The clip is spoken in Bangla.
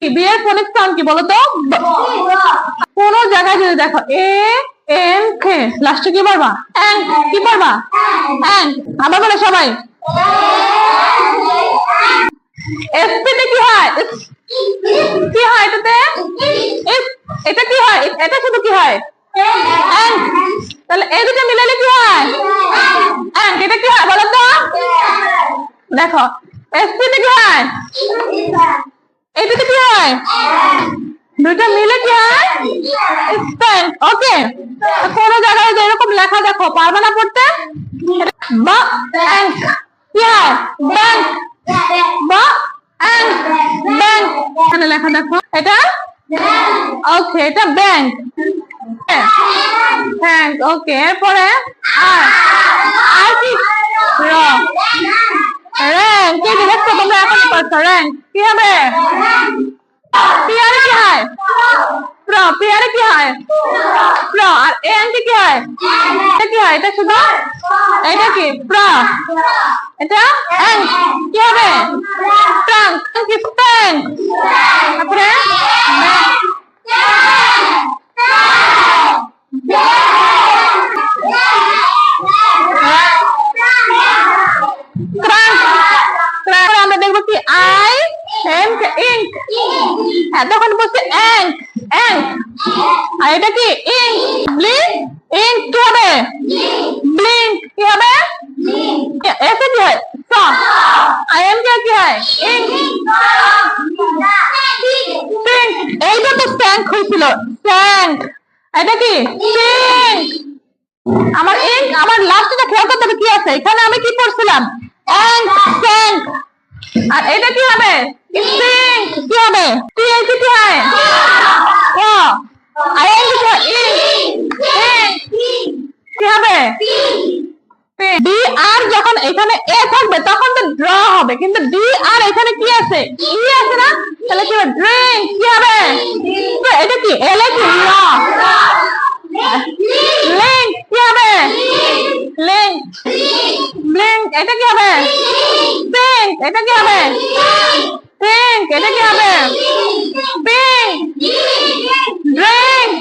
বি এর ফোনিক সাউন্ড কি বলো তো? কোন জায়গায় যদি দেখো এ এন কে লাস্টে কি পড়বা? এন কি পড়বা? এন। আবার বলে সবাই এসপিতে কি হয়? কি হয় এটাতে? এটা কি হয়? এটা শুধু কি হয়? এন। তাহলে এই দুটো মিলালে কি হয়? এন। এটা কি হয় বলো তো? দেখো এসপিতে কি হয়? এটাতে কি হয়? দুইটা মিলে কি হয়? স্প্যান্ড। ওকে, কোন জায়গায় এরকম লেখা দেখো পারবে না পড়তে? বা ব্যাংক কি হয়? ব্যাংক বা ব্যাংক ব্যাংক এখানে লেখা দেখো এটা ওকে এটা ব্যাংক ব্যাংক ওকে এরপরে আর আর কি র্যাঙ্ক কি দেখছো তোমরা এখনই পড়ছো র্যাঙ্ক কি হবে? পিয়ারে কি হয়? প্র পিয়ারে কি হয়? প্র আর এনটি কি হয়? এটা কি হয়? এটা শুধু এটা কি প্র এটা এন কি হবে? ট্রাঙ্ক কি স্প্যাঙ্ক তারপরে আমরা দেখবো কি আই এম ইঙ্ক তখন বলছে এঙ্ক এঙ্ক আর এটা কি ইঙ্ক ব্লিঙ্ক ইঙ্ক কি হবে? ব্লিঙ্ক কি হবে? এসে কি হয়? স আই এম কি হয়? ইঙ্ক সিঙ্ক এইটা তো স্ট্যাঙ্ক হয়েছিল স্ট্যাঙ্ক এটা কি সিঙ্ক আমার ইঙ্ক আমার লাস্টটা খেয়াল করতে হবে কি আছে এখানে আমি কি পড়ছিলাম এঙ্ক স্ট্যাঙ্ক আর এটা কি হবে? সিঙ্ক কি হবে? টিএলসি কি হয়? ও আই এন কি হয়? ইঙ্ক কি হবে? ডি আর যখন এখানে এ থাকবে তখন তো ড্র হবে কিন্তু ডি আর এখানে কি আছে? ই আছে না তাহলে কি হবে? ড্রিঙ্ক কি হবে? এটা কি এল কি ল লিঙ্ক কি হবে? লিঙ্ক ব্লিঙ্ক এটা কি হবে? পিঙ্ক এটা কি হবে? পিঙ্ক এটা কি হবে? Pink drink